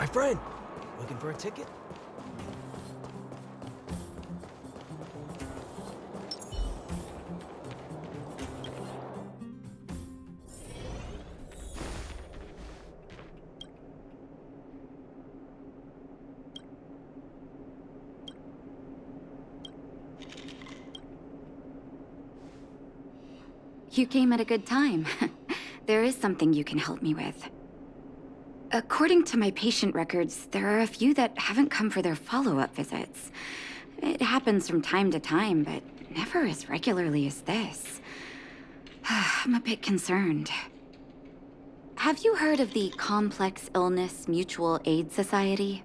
My friend, looking for a ticket? You came at a good time. There is something you can help me with. According to my patient records, there are a few that haven't come for their follow-up visits. It happens from time to time, but never as regularly as this. I'm a bit concerned. Have you heard of the Complex Illness Mutual Aid Society?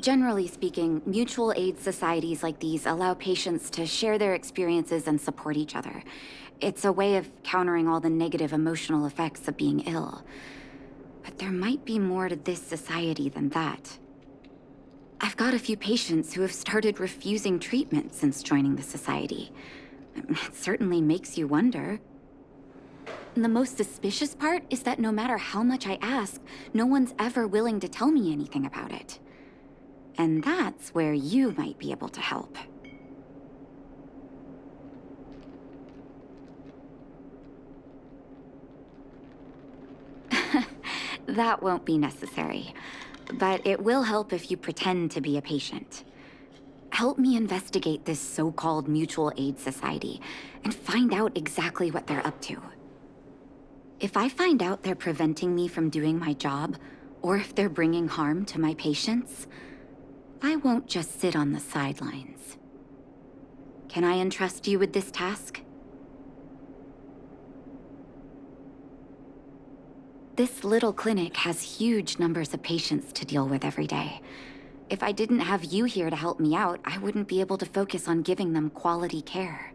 Generally speaking, mutual aid societies like these allow patients to share their experiences and support each other. It's a way of countering all the negative emotional effects of being ill. But there might be more to this society than that. I've got a few patients who have started refusing treatment since joining the society. It certainly makes you wonder. And the most suspicious part is that no matter how much I ask, no one's ever willing to tell me anything about it. And that's where you might be able to help. That won't be necessary, but it will help if you pretend to be a patient. Help me investigate this so-called mutual aid society and find out exactly what they're up to. If I find out they're preventing me from doing my job, or if they're bringing harm to my patients, I won't just sit on the sidelines. Can I entrust you with this task? This little clinic has huge numbers of patients to deal with every day. If I didn't have you here to help me out, I wouldn't be able to focus on giving them quality care.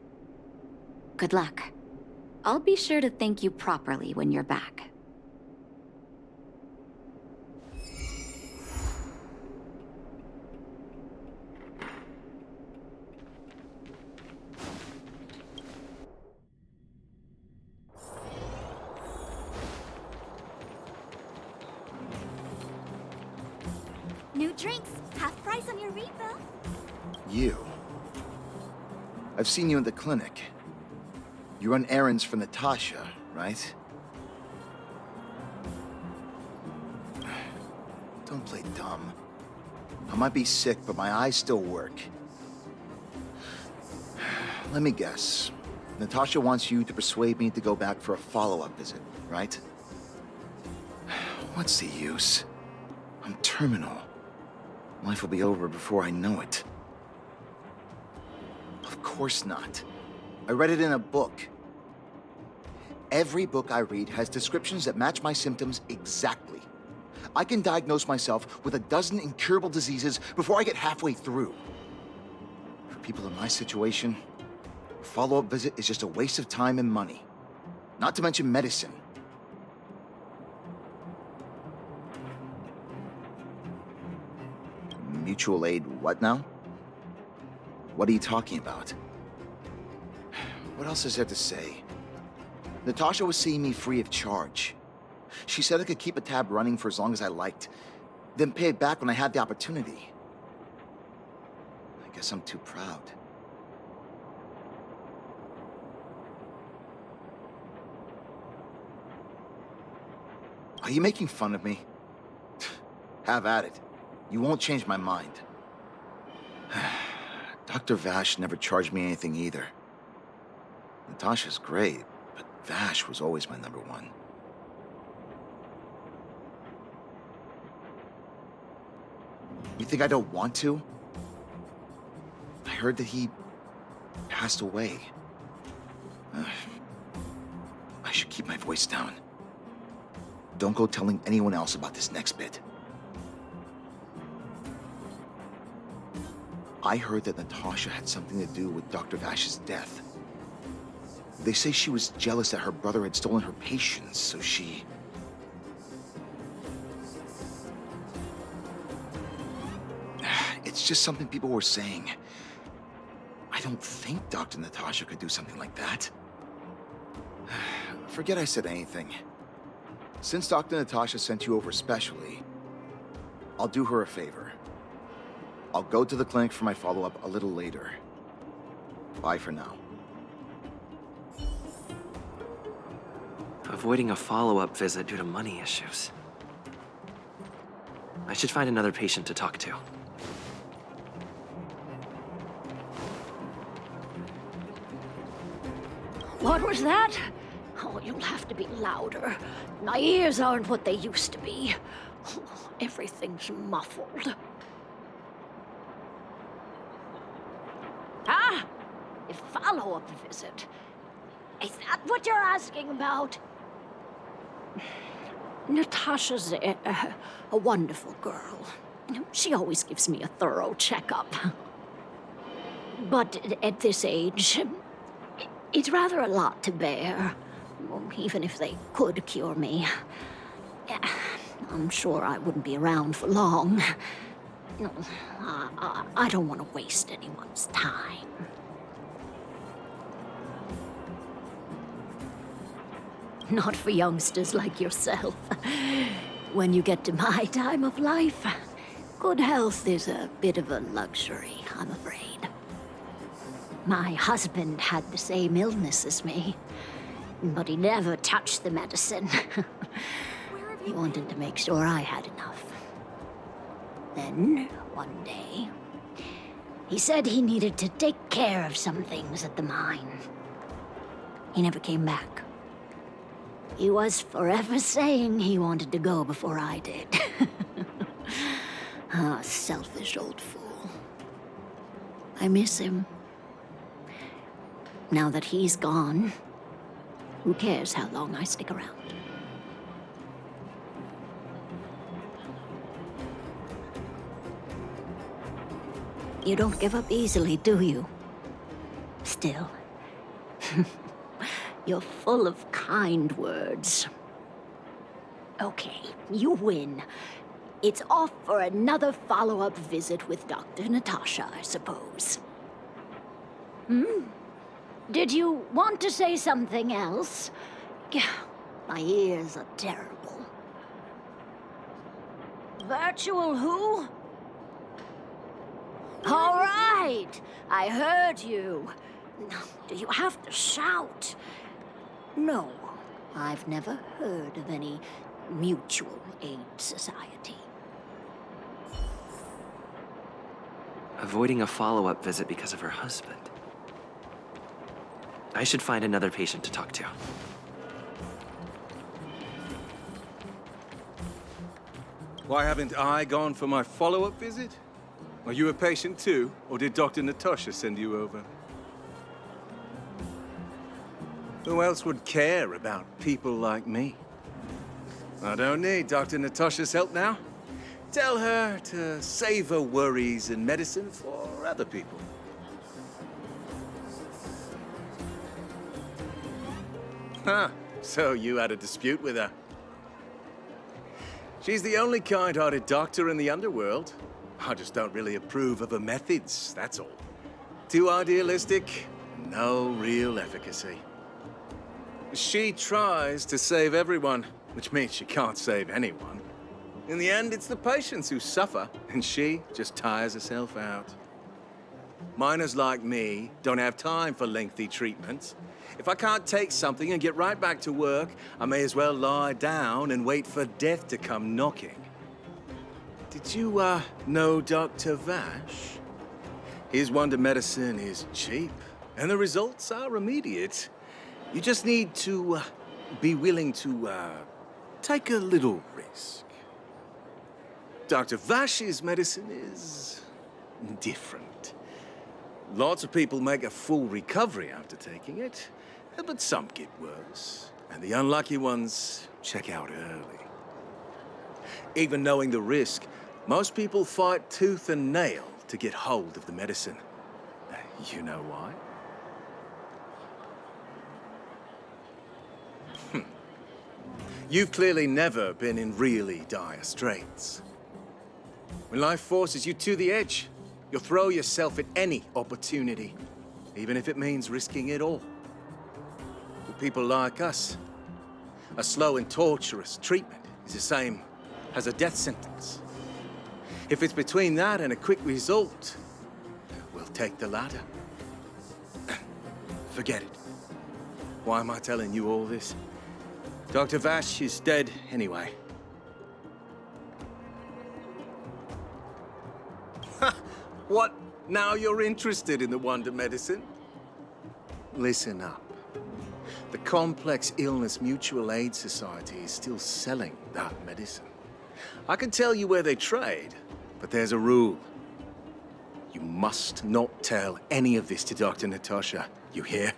Good luck. I'll be sure to thank you properly when you're back. New drinks, half price on your refill. You. I've seen you in the clinic. You run errands for Natasha, right? Don't play dumb. I might be sick, but my eyes still work. Let me guess. Natasha wants you to persuade me to go back for a follow-up visit, right? What's the use? I'm terminal. Life will be over before I know it. Of course not. I read it in a book. Every book I read has descriptions that match my symptoms exactly. I can diagnose myself with a dozen incurable diseases before I get halfway through. For people in my situation, a follow-up visit is just a waste of time and money. Not to mention medicine. Mutual aid what now? What are you talking about? What else is there to say? Natasha was seeing me free of charge. She said I could keep a tab running for as long as I liked, then pay it back when I had the opportunity. I guess I'm too proud. Are you making fun of me? Have at it. You won't change my mind. Dr. Vash never charged me anything either. Natasha's great, but Vash was always my number one. You think I don't want to? I heard that he passed away. I should keep my voice down. Don't go telling anyone else about this next bit. I heard that Natasha had something to do with Dr. Vash's death. They say she was jealous that her brother had stolen her patients, so she... It's just something people were saying. I don't think Dr. Natasha could do something like that. Forget I said anything. Since Dr. Natasha sent you over specially, I'll do her a favor. I'll go to the clinic for my follow-up a little later. Bye for now. Avoiding a follow-up visit due to money issues. I should find another patient to talk to. What was that? Oh, you'll have to be louder. My ears aren't what they used to be. Oh, everything's muffled. Ah! A follow-up visit. Is that what you're asking about? Natasha's a wonderful girl. She always gives me a thorough checkup. But at this age, it's rather a lot to bear. Even if they could cure me. I'm sure I wouldn't be around for long. I don't want to waste anyone's time. Not for youngsters like yourself. When you get to my time of life, good health is a bit of a luxury, I'm afraid. My husband had the same illness as me, but he never touched the medicine. He wanted to make sure I had enough. Then, one day, he said he needed to take care of some things at the mine. He never came back. He was forever saying he wanted to go before I did. Ah, selfish old fool. I miss him. Now that he's gone, who cares how long I stick around? You don't give up easily, do you? Still. You're full of kind words. Okay, you win. It's off for another follow-up visit with Dr. Natasha, I suppose. Did you want to say something else? My ears are terrible. Virtual who? All right, I heard you. Do you have to shout? No, I've never heard of any mutual aid society. Avoiding a follow-up visit because of her husband. I should find another patient to talk to. Why haven't I gone for my follow-up visit? Are you a patient too, or did Dr. Natasha send you over? Who else would care about people like me? I don't need Dr. Natasha's help now. Tell her to save her worries and medicine for other people. Huh, so you had a dispute with her. She's the only kind-hearted doctor in the underworld. I just don't really approve of her methods, that's all. Too idealistic, no real efficacy. She tries to save everyone, which means she can't save anyone. In the end, it's the patients who suffer, and she just tires herself out. Miners like me don't have time for lengthy treatments. If I can't take something and get right back to work, I may as well lie down and wait for death to come knocking. Did you, know Dr. Vash? His wonder medicine is cheap, and the results are immediate. You just need to, be willing to, take a little risk. Dr. Vash's medicine is different. Lots of people make a full recovery after taking it, but some get worse, and the unlucky ones check out early. Even knowing the risk, most people fight tooth and nail to get hold of the medicine. You know why? You've clearly never been in really dire straits. When life forces you to the edge, you'll throw yourself at any opportunity, even if it means risking it all. For people like us, A slow and torturous treatment is the same as a death sentence. If it's between that and a quick result, we'll take the latter. Forget it. Why am I telling you all this? Dr. Vash is dead anyway. What? Now you're interested in the wonder medicine? Listen up. The Complex Illness Mutual Aid Society is still selling that medicine. I can tell you where they trade, but there's a rule. You must not tell any of this to Dr. Natasha, you hear?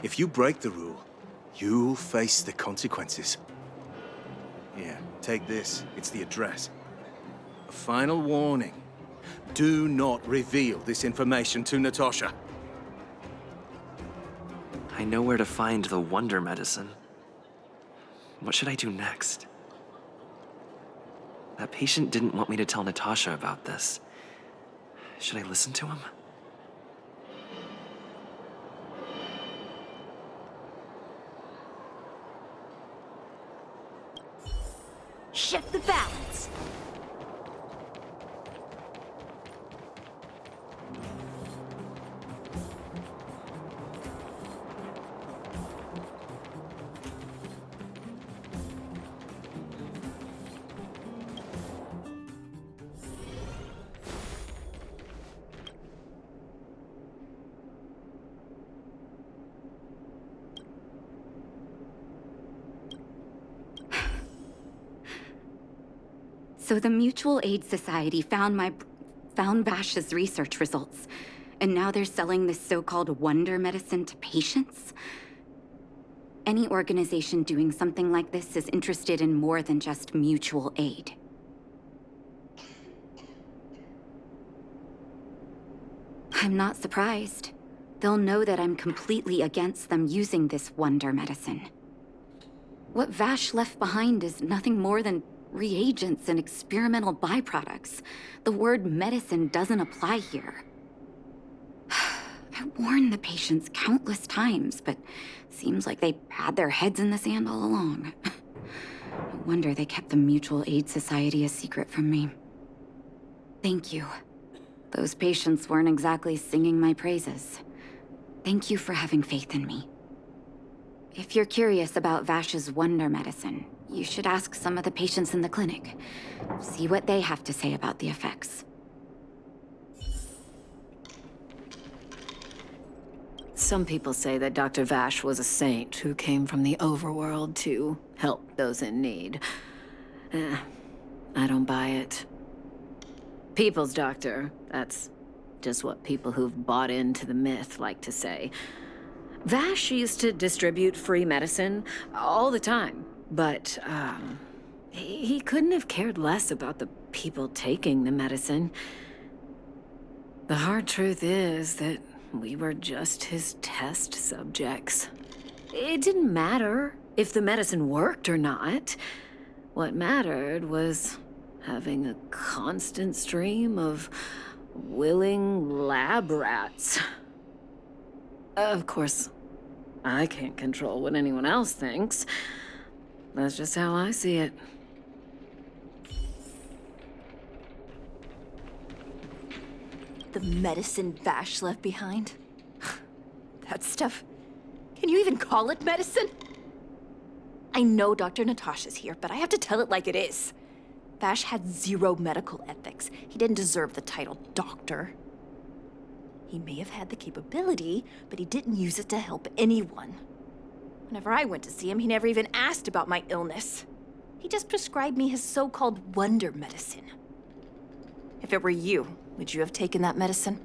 If you break the rule, you'll face the consequences. Here, take this. It's the address. A final warning. Do not reveal this information to Natasha. I know where to find the wonder medicine. What should I do next? That patient didn't want me to tell Natasha about this. Should I listen to him? Shift the balance. So the Mutual Aid Society found Vash's research results, and now they're selling this so-called wonder medicine to patients? Any organization doing something like this is interested in more than just mutual aid. I'm not surprised. They'll know that I'm completely against them using this wonder medicine. What Vash left behind is nothing more than reagents and experimental byproducts. The word medicine doesn't apply here. I warned the patients countless times, but seems like they had their heads in the sand all along. No wonder they kept the Mutual Aid Society a secret from me. Thank you. Those patients weren't exactly singing my praises. Thank you for having faith in me. If you're curious about Vash's wonder medicine, you should ask some of the patients in the clinic. See what they have to say about the effects. Some people say that Dr. Vash was a saint who came from the overworld to help those in need. I don't buy it. People's doctor, that's just what people who've bought into the myth like to say. Vash used to distribute free medicine all the time, but he couldn't have cared less about the people taking the medicine. The hard truth is that we were just his test subjects. It didn't matter if the medicine worked or not. What mattered was having a constant stream of willing lab rats. Of course, I can't control what anyone else thinks. That's just how I see it. The medicine Vash left behind? That stuff... Can you even call it medicine? I know Dr. Natasha's here, but I have to tell it like it is. Vash had zero medical ethics. He didn't deserve the title doctor. He may have had the capability, but he didn't use it to help anyone. Whenever I went to see him, he never even asked about my illness. He just prescribed me his so-called wonder medicine. If it were you, would you have taken that medicine?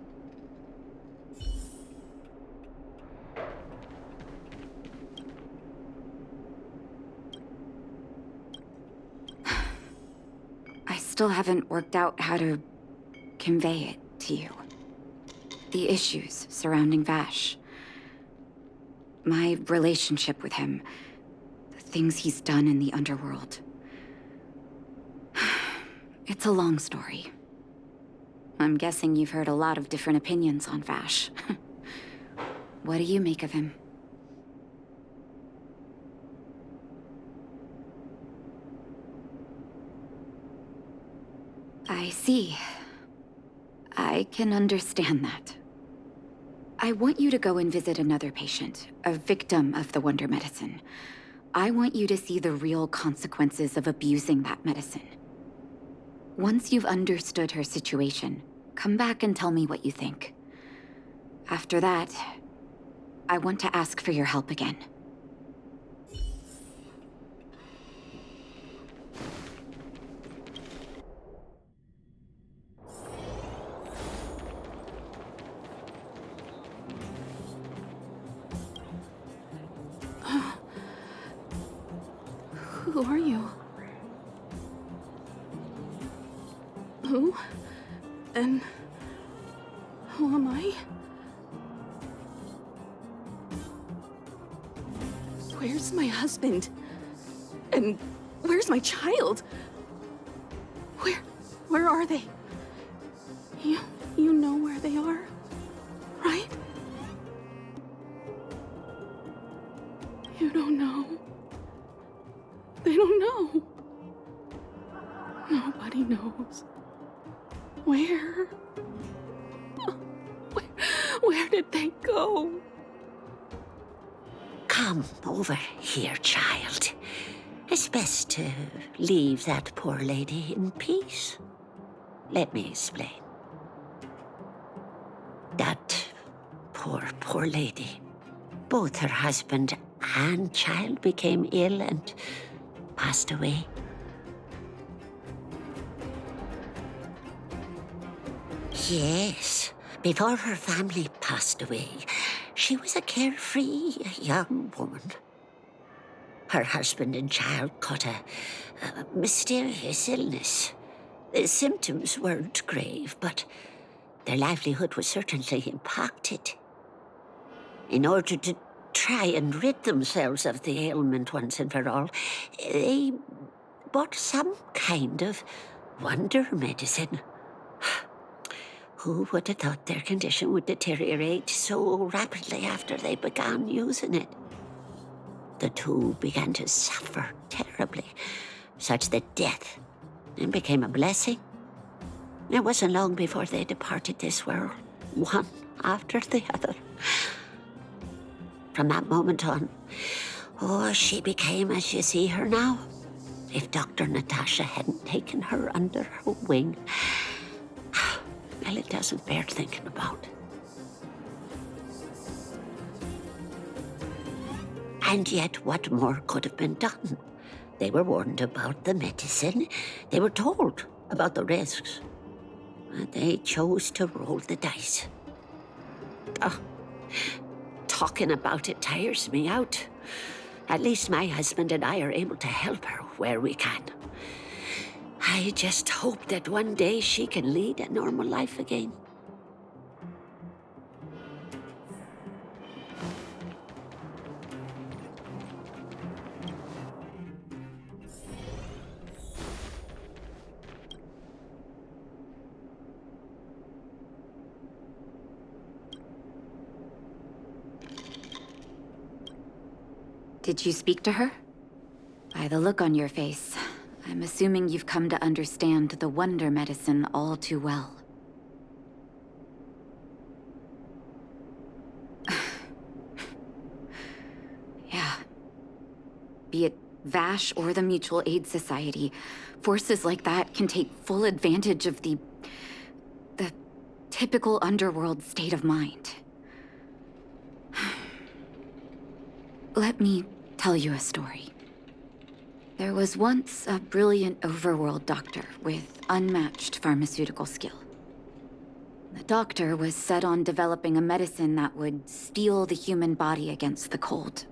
I still haven't worked out how to convey it to you. The issues surrounding Vash. My relationship with him. The things he's done in the underworld. It's a long story. I'm guessing you've heard a lot of different opinions on Vash. What do you make of him? I see. I can understand that. I want you to go and visit another patient, a victim of the Wonder Medicine. I want you to see the real consequences of abusing that medicine. Once you've understood her situation, come back and tell me what you think. After that, I want to ask for your help again. Who are you? Who? And who am I? Where's my husband? And where's my child? Where are they? You know where they are, right? You don't know. They don't know. Nobody knows. Where? Where did they go? Come over here, child. It's best to leave that poor lady in peace. Let me explain. That poor lady. Both her husband and child became ill and passed away. Yes, before her family passed away, she was a carefree young woman. Her husband and child caught a mysterious illness. The symptoms weren't grave, but their livelihood was certainly impacted. In order to try and rid themselves of the ailment once and for all, they bought some kind of wonder medicine. Who would have thought their condition would deteriorate so rapidly after they began using it? The two began to suffer terribly, such that death then became a blessing. It wasn't long before they departed this world, one after the other. From that moment on, she became as you see her now. If Dr. Natasha hadn't taken her under her wing, well, it doesn't bear thinking about. And yet, what more could have been done? They were warned about the medicine. They were told about the risks. And they chose to roll the dice. Talking about it tires me out. At least my husband and I are able to help her where we can. I just hope that one day she can lead a normal life again. Did you speak to her? By the look on your face, I'm assuming you've come to understand the Wonder Medicine all too well. Yeah. Be it Vash or the Mutual Aid Society, forces like that can take full advantage of the typical underworld state of mind. Let me tell you a story. There was once a brilliant overworld doctor with unmatched pharmaceutical skill. The doctor was set on developing a medicine that would steel the human body against the cold.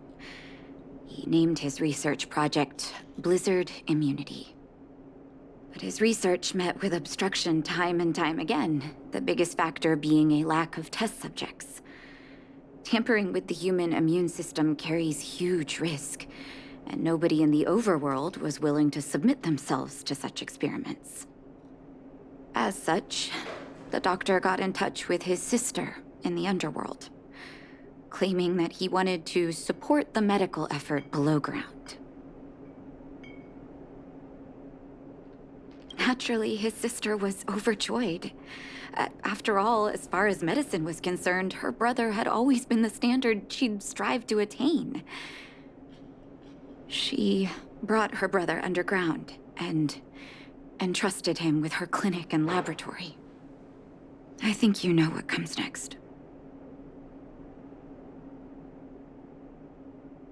He named his research project Blizzard Immunity. But his research met with obstruction time and time again, the biggest factor being a lack of test subjects. Tampering with the human immune system carries huge risk, and nobody in the overworld was willing to submit themselves to such experiments. As such, the doctor got in touch with his sister in the underworld, claiming that he wanted to support the medical effort below ground. Naturally, his sister was overjoyed. After all, as far as medicine was concerned, her brother had always been the standard she'd strive to attain. She brought her brother underground and entrusted him with her clinic and laboratory. I think you know what comes next.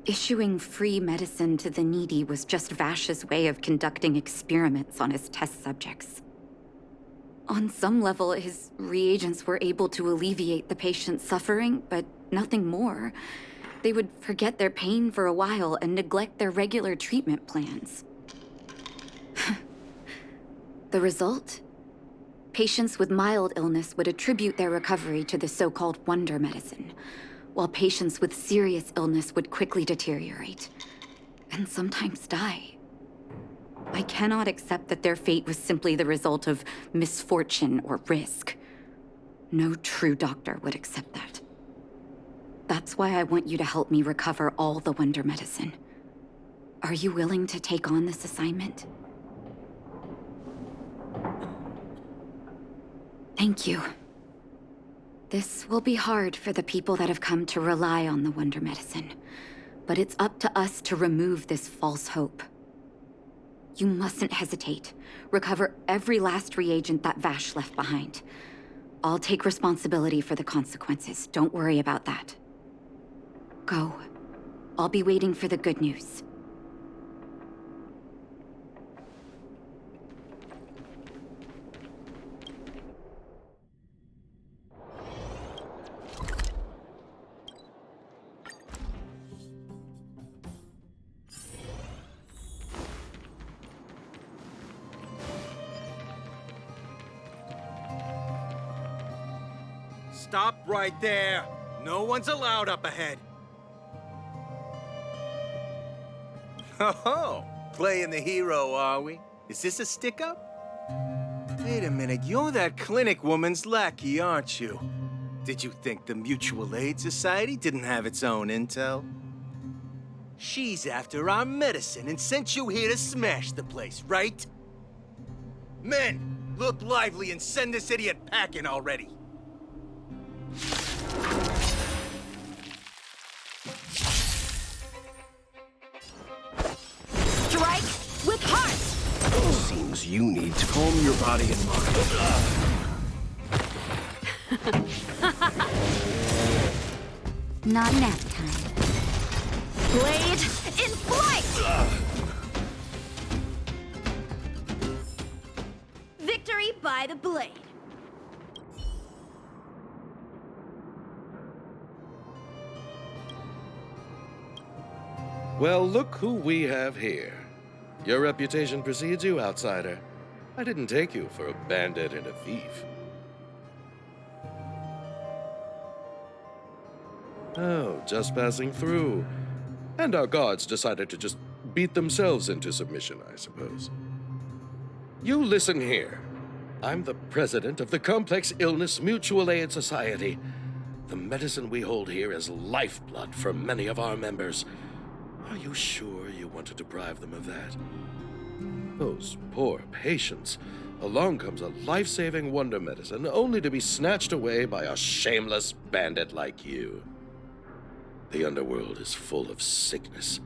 Issuing free medicine to the needy was just Vash's way of conducting experiments on his test subjects. On some level, his reagents were able to alleviate the patient's suffering, but nothing more. They would forget their pain for a while and neglect their regular treatment plans. The result? Patients with mild illness would attribute their recovery to the so-called wonder medicine, while patients with serious illness would quickly deteriorate, and sometimes die. I cannot accept that their fate was simply the result of misfortune or risk. No true doctor would accept that. That's why I want you to help me recover all the wonder medicine. Are you willing to take on this assignment? Thank you. This will be hard for the people that have come to rely on the wonder medicine, but it's up to us to remove this false hope. You mustn't hesitate. Recover every last reagent that Vash left behind. I'll take responsibility for the consequences. Don't worry about that. Go. I'll be waiting for the good news. Stop right there. No one's allowed up ahead. Oh, playing the hero, are we? Is this a stick-up? Wait a minute, you're that clinic woman's lackey, aren't you? Did you think the Mutual Aid Society didn't have its own intel? She's after our medicine and sent you here to smash the place, right? Men, look lively and send this idiot packing already. Strike with heart! Seems you need to calm your body and mind. Not nap time. Blade in flight! Victory by the blade. Well, look who we have here. Your reputation precedes you, outsider. I didn't take you for a bandit and a thief. Oh, just passing through. And our guards decided to just beat themselves into submission, I suppose. You listen here. I'm the president of the Complex Illness Mutual Aid Society. The medicine we hold here is lifeblood for many of our members. Are you sure you want to deprive them of that? Those poor patients. Along comes a life-saving wonder medicine, only to be snatched away by a shameless bandit like you. The underworld is full of sickness.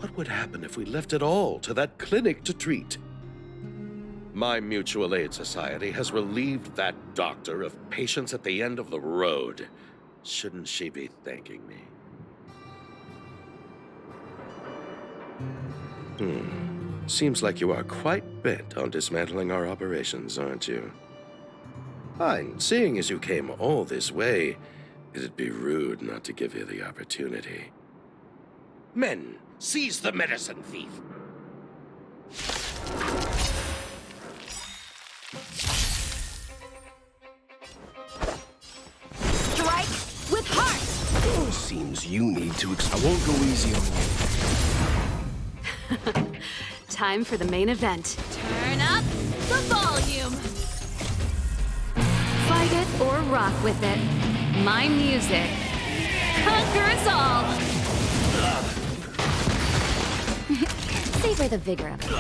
What would happen if we left it all to that clinic to treat? My Mutual Aid Society has relieved that doctor of patients at the end of the road. Shouldn't she be thanking me? Seems like you are quite bent on dismantling our operations, aren't you? Fine. Seeing as you came all this way, it'd be rude not to give you the opportunity. Men, seize the medicine thief! Strike with heart! Seems you need to I won't go easy on you. Time for the main event. Turn up the volume! Fight it or rock with it. My music conquers all. Savor the vigor of it.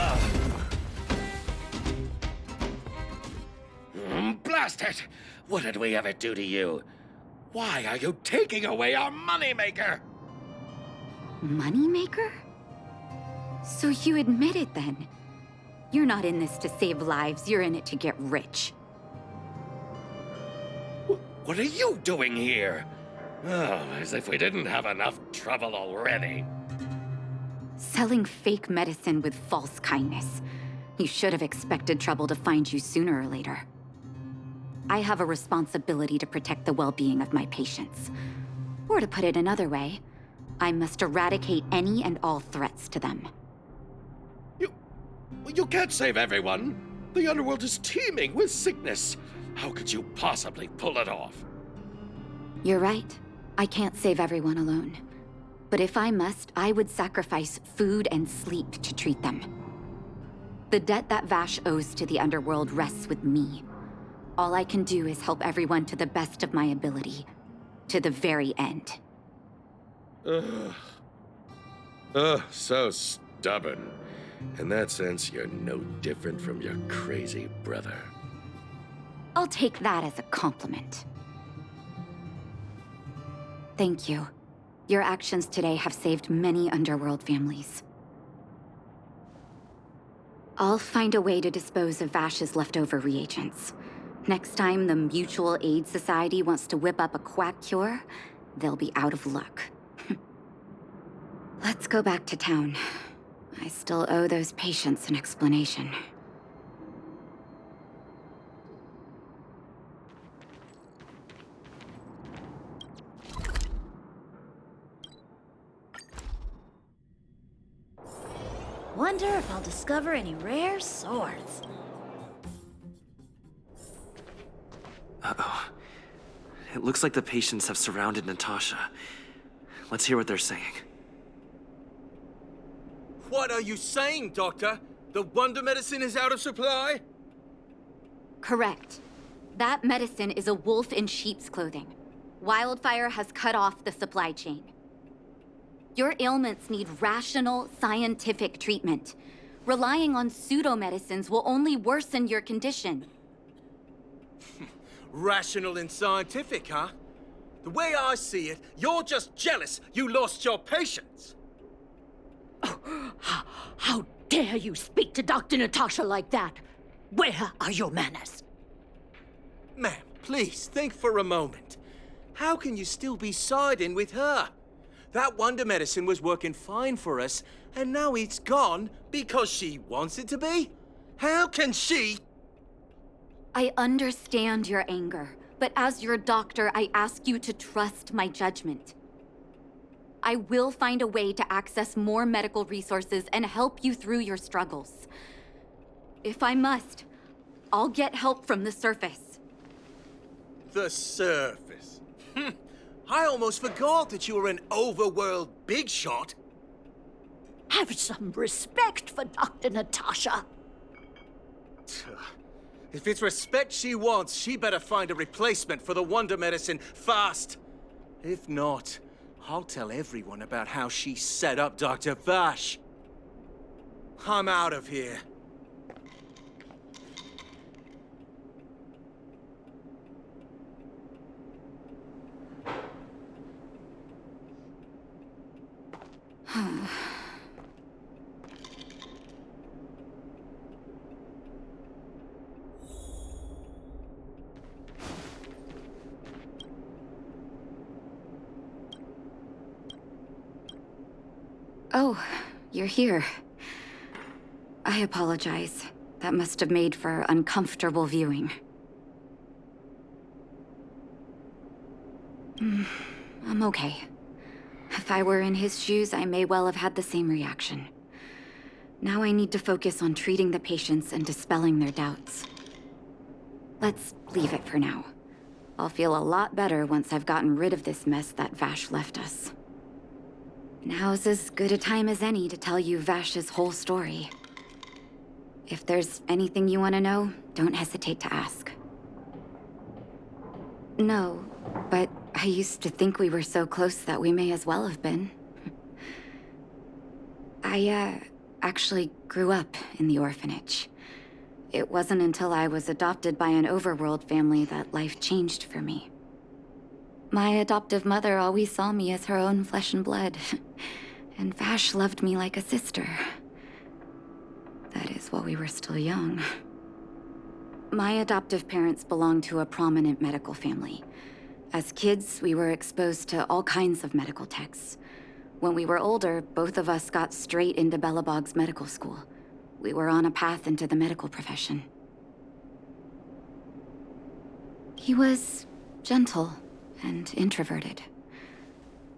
bastard! What did we ever do to you? Why are you taking away our moneymaker? Moneymaker? So you admit it then? You're not in this to save lives, you're in it to get rich. What are you doing here? Oh, as if we didn't have enough trouble already. Selling fake medicine with false kindness. You should have expected trouble to find you sooner or later. I have a responsibility to protect the well-being of my patients. Or to put it another way, I must eradicate any and all threats to them. You can't save everyone. The underworld is teeming with sickness. How could you possibly pull it off? You're right. I can't save everyone alone. But if I must, I would sacrifice food and sleep to treat them. The debt that Vash owes to the underworld rests with me. All I can do is help everyone to the best of my ability. To the very end. So stubborn. In that sense, you're no different from your crazy brother. I'll take that as a compliment. Thank you. Your actions today have saved many underworld families. I'll find a way to dispose of Vash's leftover reagents. Next time the Mutual Aid Society wants to whip up a quack cure, they'll be out of luck. Let's go back to town. I still owe those patients an explanation. Wonder if I'll discover any rare swords. Uh-oh. It looks like the patients have surrounded Natasha. Let's hear what they're saying. What are you saying, Doctor? The wonder medicine is out of supply? Correct. That medicine is a wolf in sheep's clothing. Wildfire has cut off the supply chain. Your ailments need rational, scientific treatment. Relying on pseudo-medicines will only worsen your condition. Rational and scientific, huh? The way I see it, you're just jealous you lost your patients. How dare you speak to Dr. Natasha like that? Where are your manners? Ma'am, please think for a moment. How can you still be siding with her? That wonder medicine was working fine for us, and now it's gone because she wants it to be? How can she? I understand your anger, but as your doctor, I ask you to trust my judgment. I will find a way to access more medical resources and help you through your struggles. If I must, I'll get help from the surface. The surface. I almost forgot that you were an overworld big shot. Have some respect for Dr. Natasha. If it's respect she wants, she better find a replacement for the wonder medicine fast. If not, I'll tell everyone about how she set up Dr. Vash. I'm out of here. Oh, you're here. I apologize. That must have made for uncomfortable viewing. I'm okay. If I were in his shoes, I may well have had the same reaction. Now I need to focus on treating the patients and dispelling their doubts. Let's leave it for now. I'll feel a lot better once I've gotten rid of this mess that Vash left us. Now's as good a time as any to tell you Vash's whole story. If there's anything you want to know, don't hesitate to ask. No, but I used to think we were so close that we may as well have been. I, actually grew up in the orphanage. It wasn't until I was adopted by an overworld family that life changed for me. My adoptive mother always saw me as her own flesh and blood, and Vash loved me like a sister. That is, while we were still young. My adoptive parents belonged to a prominent medical family. As kids, we were exposed to all kinds of medical texts. When we were older, both of us got straight into Belobog's medical school. We were on a path into the medical profession. He was gentle and introverted.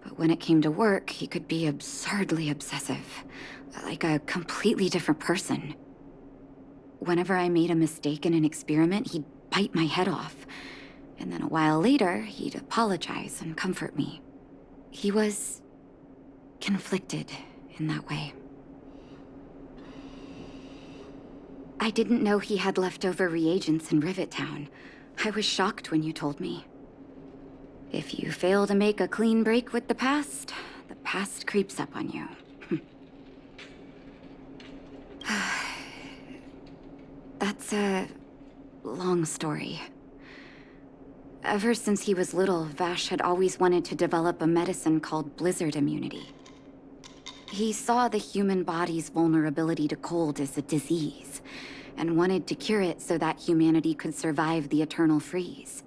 But when it came to work, he could be absurdly obsessive, like a completely different person. Whenever I made a mistake in an experiment, he'd bite my head off. And then a while later, he'd apologize and comfort me. He was conflicted in that way. I didn't know he had leftover reagents in Rivet Town. I was shocked when you told me. If you fail to make a clean break with the past creeps up on you. That's a long story. Ever since he was little, Vash had always wanted to develop a medicine called blizzard immunity. He saw the human body's vulnerability to cold as a disease, and wanted to cure it so that humanity could survive the eternal freeze.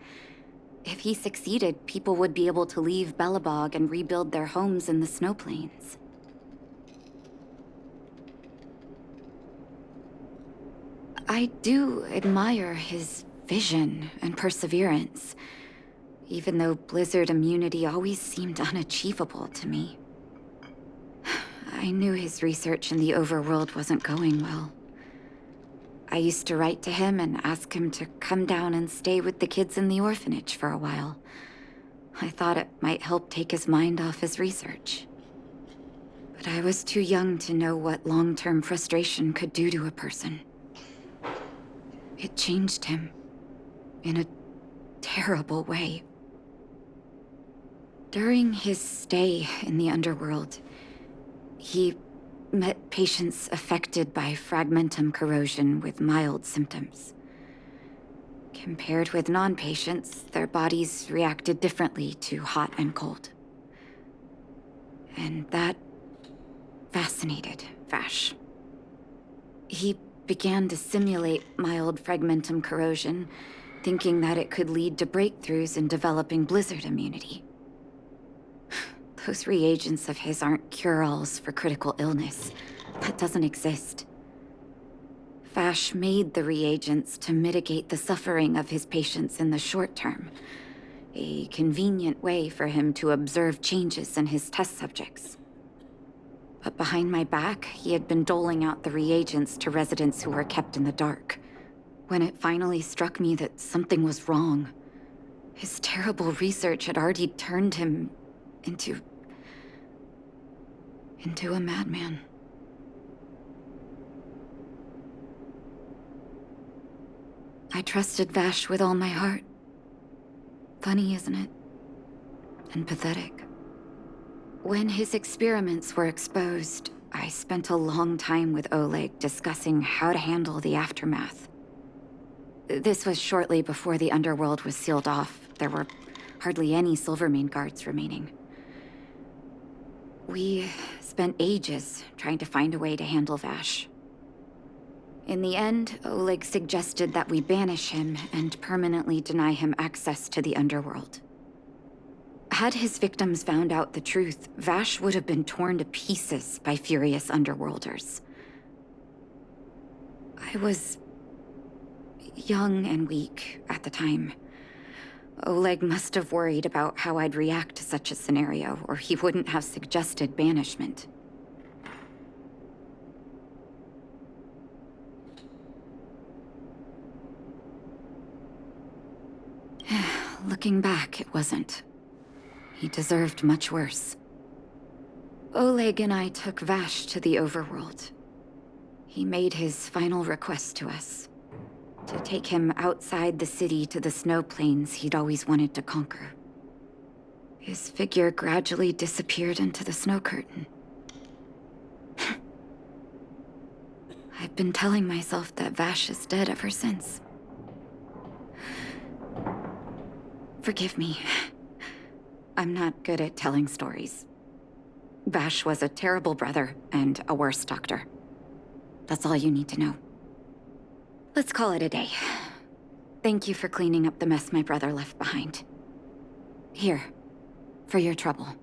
If he succeeded, people would be able to leave Belobog and rebuild their homes in the snow plains. I do admire his vision and perseverance, even though blizzard immunity always seemed unachievable to me. I knew his research in the overworld wasn't going well. I used to write to him and ask him to come down and stay with the kids in the orphanage for a while. I thought it might help take his mind off his research. But I was too young to know what long-term frustration could do to a person. It changed him in a terrible way. During his stay in the underworld, he met patients affected by fragmentum corrosion with mild symptoms. Compared with non-patients, their bodies reacted differently to hot and cold. And that fascinated Vash. He began to simulate mild fragmentum corrosion, thinking that it could lead to breakthroughs in developing blizzard immunity. Those reagents of his aren't cure-alls for critical illness. That doesn't exist. Vash made the reagents to mitigate the suffering of his patients in the short term. A convenient way for him to observe changes in his test subjects. But behind my back, he had been doling out the reagents to residents who were kept in the dark. When it finally struck me that something was wrong, his terrible research had already turned him into a madman. I trusted Vash with all my heart. Funny, isn't it? And pathetic. When his experiments were exposed, I spent a long time with Oleg discussing how to handle the aftermath. This was shortly before the underworld was sealed off. There were hardly any Silvermane guards remaining. We spent ages trying to find a way to handle Vash. In the end, Oleg suggested that we banish him and permanently deny him access to the underworld. Had his victims found out the truth, Vash would have been torn to pieces by furious underworlders. I was young and weak at the time. Oleg must have worried about how I'd react to such a scenario, or he wouldn't have suggested banishment. Looking back, it wasn't. He deserved much worse. Oleg and I took Vash to the overworld. He made his final request to us. To take him outside the city to the snow plains he'd always wanted to conquer. His figure gradually disappeared into the snow curtain. I've been telling myself that Vash is dead ever since. Forgive me. I'm not good at telling stories. Vash was a terrible brother and a worse doctor. That's all you need to know. Let's call it a day. Thank you for cleaning up the mess my brother left behind. Here, for your trouble.